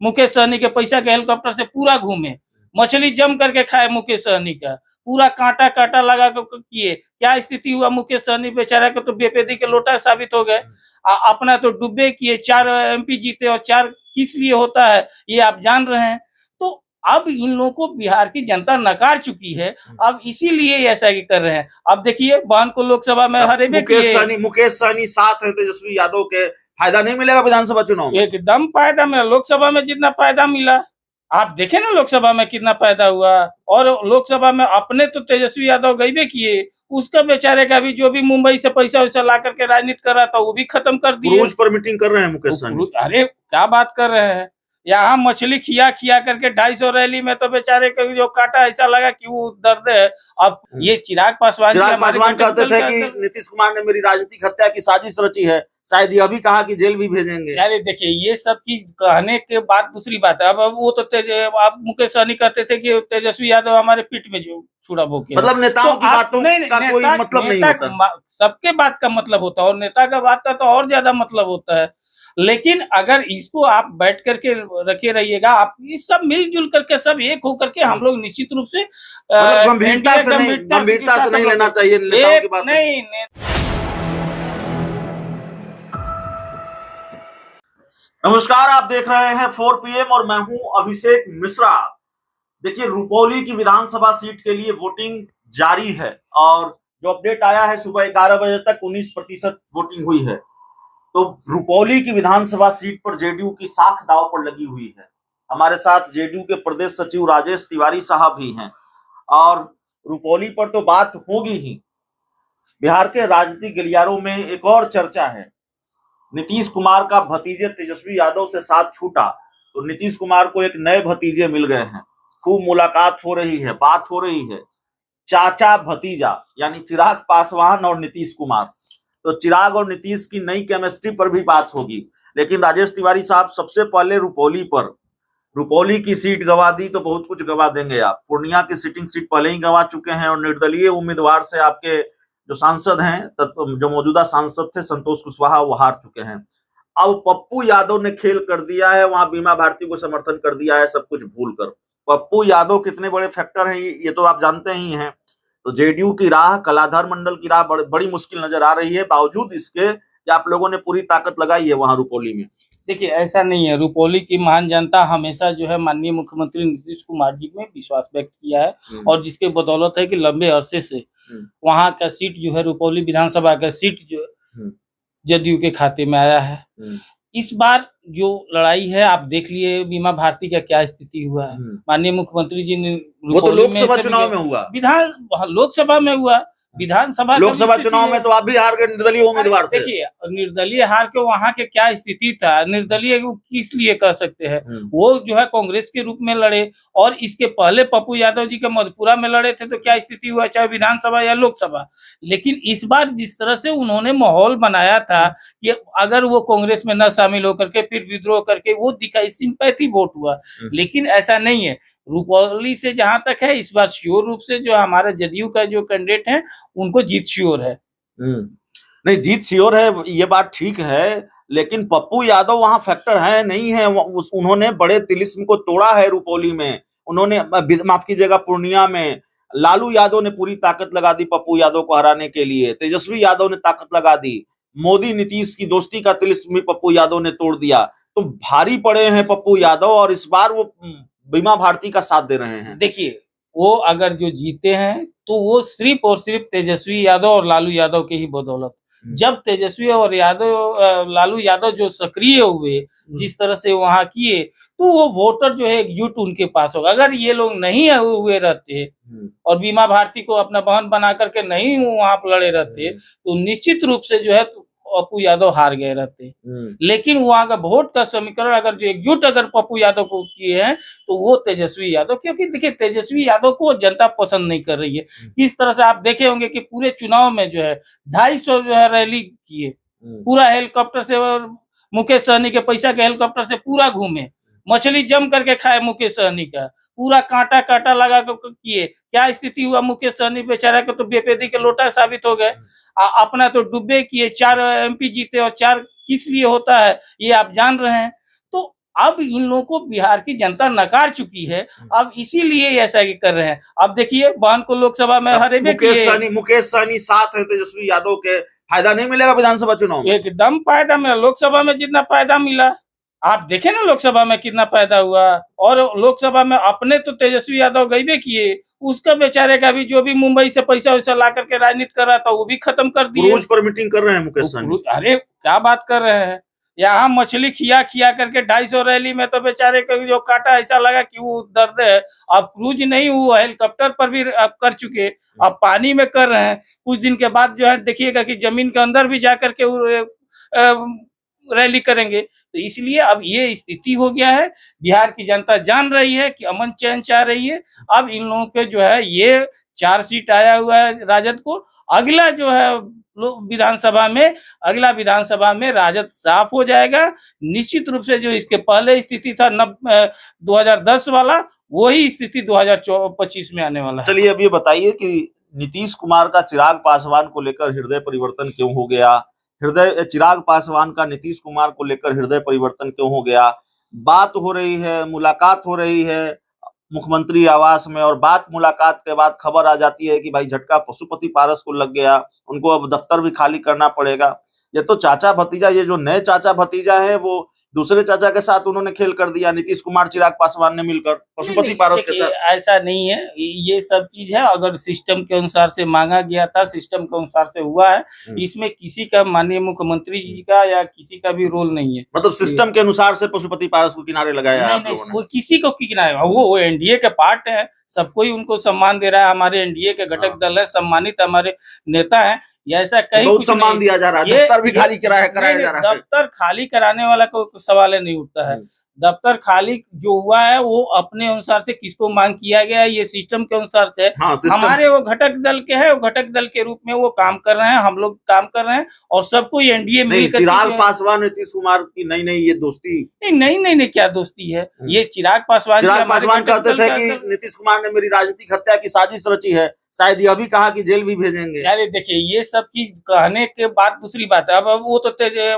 मुकेश सहनी के पैसा के हेलीकॉप्टर से पूरा घूमे, मछली जम करके खाए मुकेश सहनी का, पूरा कांटा कांटा लगा किए। क्या स्थिति हुआ मुकेश सहनी बेचारा के तो बेपेदी के लोटा साबित हो गए। अपना तो डुब्बे किए, 4 MP जीते और 4 किस लिए होता है ये आप जान रहे हैं। तो अब इन लोगों को बिहार की जनता नकार चुकी है, अब इसीलिए ऐसा ही कर रहे हैं। अब देखिए बहन को लोकसभा में हरेबे किए। मुकेश सहनी साथ है तेजस्वी यादव के, फायदा नहीं मिलेगा विधानसभा चुनाव में? एकदम फायदा मिला, लोकसभा में जितना फायदा मिला आप देखे ना, लोकसभा में कितना फायदा हुआ। और लोकसभा में अपने तो तेजस्वी यादव गईबे किए, उसका बेचारे का भी जो भी मुंबई से पैसा वैसा ला करके राजनीति कर रहा था वो भी खत्म कर दिए। क्रूज पर मीटिंग कर रहे हैं मुकेश सहनी। अरे क्या बात कर रहे हैं, यहाँ मछली खिया खिया करके 250 रैली में तो बेचारे का जो काटा ऐसा लगा कि वो दर्द है। अब ये चिराग पासवान कहते थे कि नीतीश कुमार ने मेरी राजनीतिक हत्या की साजिश रची है, शायद यह भी कहा कि जेल भी भेजेंगे। अरे देखिए ये सब चीज कहने के बाद दूसरी बात है। अब वो तो आप मुकेश सहनी कहते थे कि तेजस्वी यादव हमारे पीठ में जो छुड़ा भोंके, मतलब नेताओं की बातों का कोई मतलब नहीं होता। सबके बात का मतलब होता है और नेता का बात का तो और ज्यादा मतलब होता है। लेकिन अगर इसको आप बैठ करके रखे रहिएगा, आप ये सब मिलजुल करके सब एक होकर के हम लोग निश्चित रूप से गंभीरता से नहीं लेना चाहिए नेताओं की बात। नहीं। नमस्कार, आप देख रहे हैं 4 PM और मैं हूं अभिषेक मिश्रा। देखिए रुपौली की विधानसभा सीट के लिए वोटिंग जारी है और जो अपडेट आया है सुबह 11 बजे तक 19% वोटिंग हुई है। तो रुपौली की विधानसभा सीट पर जेडीयू की साख दांव पर लगी हुई है। हमारे साथ जेडीयू के प्रदेश सचिव राजेश तिवारी साहब भी हैं और रुपौली पर तो बात होगी ही। बिहार के राजनीतिक गलियारों में एक और चर्चा है, नीतीश कुमार का भतीजे तेजस्वी यादव से साथ छूटा तो नीतीश कुमार को एक नए भतीजे मिल गए हैं। खूब मुलाकात हो रही है, बात हो रही है, चाचा भतीजा यानी चिराग पासवान और नीतीश कुमार। तो चिराग और नीतीश की नई केमिस्ट्री पर भी बात होगी। लेकिन राजेश तिवारी साहब, सबसे पहले रुपौली की सीट गंवा दी तो बहुत कुछ गंवा देंगे आप। पूर्णिया की सिटिंग सीट पहले ही गंवा चुके हैं और निर्दलीय उम्मीदवार से आपके जो सांसद हैं, जो मौजूदा सांसद थे संतोष कुशवाहा, वो हार चुके हैं। अब पप्पू यादव ने खेल कर दिया है, वहां बीमा भारती को समर्थन कर दिया है, सब कुछ भूलकर। पप्पू यादव कितने बड़े फैक्टर हैं ये तो आप जानते ही हैं। तो जेडीयू की राह, कलाधर मंडल की राह बड़ी मुश्किल नजर आ रही है, बावजूद इसके कि आप लोगों ने पूरी ताकत लगाई है वहां रुपौली में। देखिए ऐसा नहीं है, रुपौली की महान जनता हमेशा जो है माननीय मुख्यमंत्री नीतीश कुमार जी में विश्वास व्यक्त किया है और जिसके बदौलत है कि लंबे अरसे से वहां का सीट जो है, रुपौली विधानसभा का सीट जो जदयू के खाते में आया है। इस बार जो लड़ाई है आप देख लिए बीमा भारती का क्या स्थिति हुआ है। माननीय मुख्यमंत्री जी ने वो तो लोकसभा चुनाव में हुआ, लोकसभा में हुआ, विधानसभा लोकसभा चुनाव में तो आप भी हार गए निर्दलीय उम्मीदवार से। देखिए निर्दलीय हार के वहां के क्या स्थिति था, निर्दलीय किस लिए कह सकते हैं, वो जो है कांग्रेस के रूप में लड़े और इसके पहले पप्पू यादव जी के मधुपुरा में लड़े थे तो क्या स्थिति हुआ, चाहे विधानसभा या लोकसभा। लेकिन इस बार जिस तरह से उन्होंने माहौल बनाया था कि अगर वो कांग्रेस में न शामिल होकर के फिर विद्रोह करके वो दिखाई, सिंपैथी वोट हुआ। लेकिन ऐसा नहीं है, रुपौली से जहां तक है इस बार श्योर रूप से जो हमारा जदयू का जो कैंडिडेट है उनको जीत श्योर है। नहीं, जीत श्योर है ये बात ठीक है, लेकिन पप्पू यादव वहां फैक्टर है नहीं है। उन्होंने बड़े तिलिस्म को तोड़ा है रुपौली में। उन्होंने माफ कीजिएगा पूर्णिया में लालू यादव ने पूरी ताकत लगा दी पप्पू यादव को हराने के लिए, तेजस्वी यादव ने ताकत लगा दी, मोदी नीतीश की दोस्ती का तिलिस्म भी पप्पू यादव ने तोड़ दिया। तो भारी पड़े हैं पप्पू यादव और इस बार वो बीमा भारती का साथ दे रहे हैं। देखिए वो अगर जो जीते हैं तो वो सिर्फ और सिर्फ तेजस्वी यादव और लालू यादव के ही बदौलत। जब तेजस्वी और लालू यादव जो सक्रिय हुए, जिस तरह से वहां किए, तो वो वोटर जो है एकजुट उनके पास होगा। अगर ये लोग नहीं हुए रहते और बीमा भारती को अपना बहन बना करके नहीं वहां पर लड़े रहते तो निश्चित रूप से जो है पप्पू यादव हार गए रहते। लेकिन वहां का वोट का समीकरण अगर जो एकजुट अगर पप्पू यादव को किए हैं तो वो तेजस्वी यादव, क्योंकि देखिए तेजस्वी यादव को जनता पसंद नहीं कर रही है। इस तरह से आप देखे होंगे कि पूरे चुनाव में जो है 250 जो है रैली किए, पूरा हेलीकॉप्टर से, मुकेश सहनी के पैसा के हेलीकॉप्टर से पूरा घूमे, मछली जम करके खाए मुकेश सहनी का, पूरा कांटा कांटा लगा किए। क्या स्थिति हुआ, मुकेश सहनी बेचारा के तो बेपेदी के लोटा साबित हो गए। अपना तो डुब्बे किए, 4 MP जीते और 4 किस लिए होता है ये आप जान रहे हैं। तो अब इन लोगों को बिहार की जनता नकार चुकी है, अब इसीलिए ऐसा ही कर रहे हैं। अब देखिए बहन को लोकसभा में हरेबे मुकेश सहनी साथ है तेजस्वी यादव के, फायदा नहीं मिलेगा विधानसभा चुनाव में? एकदम फायदा मिला, लोकसभा में जितना फायदा मिला आप देखे ना लोकसभा में कितना फायदा हुआ। और लोकसभा में अपने तो तेजस्वी यादव गईबे किए, उसका बेचारे का भी जो भी मुंबई से पैसा वैसा ला करके राजनीति कर रहा था वो भी खत्म कर दिए। क्रूज पर मीटिंग कर रहे हैं मुकेश सहनी। अरे क्या बात कर रहे हैं, यहाँ मछली खिया खिया करके 250 रैली में तो बेचारे को जो काटा ऐसा लगा कि वो दर्द है। अब क्रूज नहीं, वो हेलीकॉप्टर पर भी अब कर चुके, अब पानी में कर रहे हैं। कुछ दिन के बाद जो है देखिएगा कि जमीन के अंदर भी जा करके रैली करेंगे। तो इसलिए अब ये स्थिति हो गया है, बिहार की जनता जान रही है कि अमन चैन चाह रही है। अब इन लोगों के जो है ये 4 सीट आया हुआ है राजद को, अगला जो है अगला विधानसभा में राजद साफ हो जाएगा निश्चित रूप से। जो इसके पहले स्थिति था 2010 वाला, वही स्थिति 2025 में आने वाला है। चलिए अब ये बताइए कि नीतीश कुमार का चिराग पासवान को लेकर हृदय परिवर्तन क्यों हो गया? चिराग पासवान का नीतीश कुमार को लेकर हृदय परिवर्तन क्यों हो गया? बात हो रही है, मुलाकात हो रही है मुख्यमंत्री आवास में, और मुलाकात के बाद खबर आ जाती है कि भाई झटका पशुपति पारस को लग गया, उनको अब दफ्तर भी खाली करना पड़ेगा। ये तो चाचा भतीजा, ये जो नए चाचा भतीजा है वो दूसरे चाचा के साथ उन्होंने खेल कर दिया, नीतीश कुमार चिराग पासवान ने मिलकर पशुपति पारस के साथ। ऐसा नहीं है, ये सब चीज है अगर सिस्टम के अनुसार से मांगा गया था, सिस्टम के अनुसार से हुआ है। इसमें किसी का, माननीय मुख्यमंत्री जी का या किसी का भी रोल नहीं है। मतलब सिस्टम के अनुसार से पशुपति पारस को किनारे लगाया? नहीं, किसी को किनारे, वो एनडीए के पार्ट है, सबको ही उनको सम्मान दे रहा है। हमारे एनडीए के घटक दल है, सम्मानित हमारे नेता है, ऐसा कहीं बहुत सम्मान दिया जा रहा है। दफ्तर भी खाली कराया जा रहा है। दफ्तर खाली कराने वाला कोई सवाल नहीं उठता है। दफ्तर खाली जो हुआ है वो अपने अनुसार से किसको मांग किया गया है, ये सिस्टम के अनुसार से। हमारे वो घटक दल के है, वो घटक दल के रूप में वो काम कर रहे हैं, हम लोग काम कर रहे हैं और सबको एनडीए में। चिराग पासवान नीतीश कुमार की नई ये दोस्ती नहीं क्या दोस्ती है ये? चिराग पासवान कहते थे कि नीतीश कुमार ने मेरी राजनीतिक हत्या की साजिश रची है, शायद यह भी कहा कि जेल भी भेजेंगे। अरे देखिए ये सब चीज कहने के बाद दूसरी बात है। अब वो तो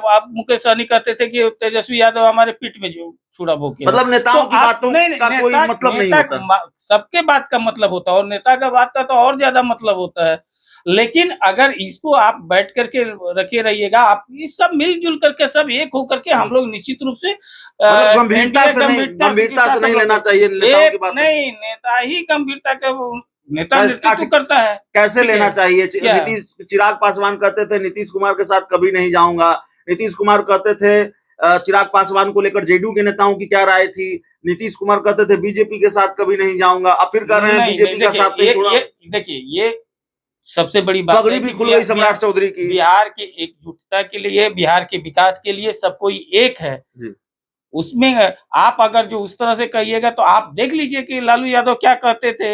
आप मुकेश सहनी कहते थे कि तेजस्वी यादव हमारे पीठ में जो छुरा भोंके, मतलब नेताओं की बातों का कोई मतलब नहीं होता। सबके बात का मतलब होता है और नेता का बात का तो और ज्यादा मतलब होता है। लेकिन अगर इसको आप बैठ करके रखे रहिएगा, आप ये सब मिलजुल करके सब एक होकर के हम लोग निश्चित रूप से गंभीरता से नहीं लेना चाहिए नेताओं की बात। नहीं, नेता ही गंभीरता के नेता नेतृत्व करता है। कैसे लेना चाहिए? नीतीश, चिराग पासवान कहते थे नीतीश कुमार के साथ कभी नहीं जाऊंगा। नीतीश कुमार कहते थे चिराग पासवान को लेकर जेडीयू के नेताओं की क्या राय थी। नीतीश कुमार कहते थे बीजेपी के साथ कभी नहीं जाऊंगा, अब फिर कह रहे हैं बीजेपी का साथ नहीं छोड़ा। देखिए ये सबसे बड़ी बात पगड़ी भी खुल गई सम्राट चौधरी की। बिहार की एकजुटता के लिए, बिहार के विकास के लिए सब कोई एक है जी। उसमें आप अगर जो उस तरह से कहिएगा तो आप देख लीजिए कि लालू यादव क्या कहते थे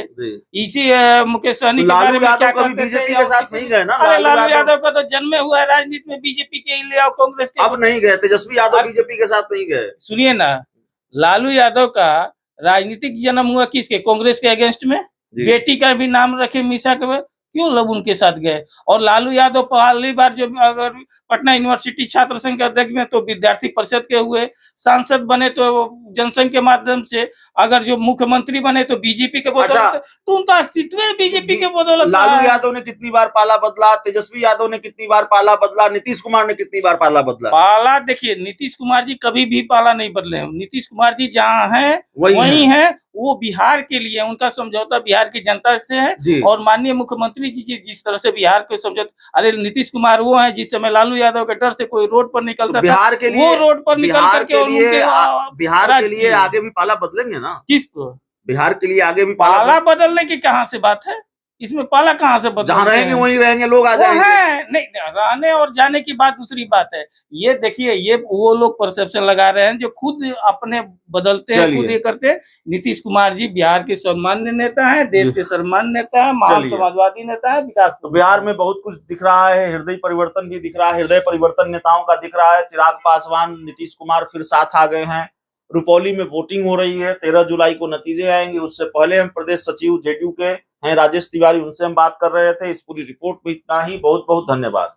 इसी मुकेश सहनी के बारे में क्या कहते थे। बीजेपी के साथ नहीं गए ना, लालू यादव का तो जन्म हुआ है राजनीति में बीजेपी के लिए और कांग्रेस के। अब नहीं गए, तेजस्वी यादव बीजेपी के साथ नहीं गए। सुनिए ना, लालू यादव का राजनीतिक जन्म हुआ किसके? कांग्रेस के अगेंस्ट में। बेटी का भी नाम रखे मीसा के, क्यों लोग उनके साथ गए? और लालू यादव पहली बार जो अगर पटना यूनिवर्सिटी छात्र संघ के अध्यक्ष में तो विद्यार्थी परिषद के हुए, सांसद बने तो जनसंघ के माध्यम से, अगर जो मुख्यमंत्री बने तो बीजेपी के बदौलत। तो उनका अस्तित्व बीजेपी के बदौलत। लालू यादव ने कितनी बार पाला बदला, तेजस्वी यादव ने कितनी बार पाला बदला, नीतीश कुमार ने कितनी बार पाला बदला? पाला देखिए, नीतीश कुमार जी कभी भी पाला नहीं बदले। नीतीश कुमार जी जहाँ है वही है। वो बिहार के लिए, उनका समझौता बिहार की जनता से है और माननीय मुख्यमंत्री जी जिस तरह से बिहार के समझौता। अरे नीतीश कुमार वो है जिस समय लालू यादव के डर से कोई रोड पर निकलता था, बिहार के लिए, वो रोड पर निकल करके बिहार के लिए आगे भी पाला बदलेंगे ना। किसको? बिहार के लिए आगे भी पाला बदलने की कहाँ से बात है? इसमें पाला कहाँ से बदल? जहाँ रहेंगे वहीं रहेंगे, लोग आ जाएंगे। नहीं, रहने और जाने की बात दूसरी बात है। ये देखिए, ये वो लोग परसेप्शन लगा रहे हैं जो खुद अपने बदलते हैं, खुद ये करते हैं। नीतीश कुमार जी बिहार के सम्मान्य नेता है, देश के सम्मान्य नेता है, महान समाजवादी नेता है। विकास तो बिहार में बहुत कुछ दिख रहा है, हृदय परिवर्तन भी दिख रहा है, हृदय परिवर्तन नेताओं का दिख रहा है। चिराग पासवान, नीतीश कुमार फिर साथ आ गए हैं। रुपौली में वोटिंग हो रही है, 13 जुलाई को नतीजे आएंगे। उससे पहले हम प्रदेश सचिव जेडीयू के हैं राजेश तिवारी, उनसे हम बात कर रहे थे। इस पूरी रिपोर्ट में इतना ही। बहुत बहुत धन्यवाद।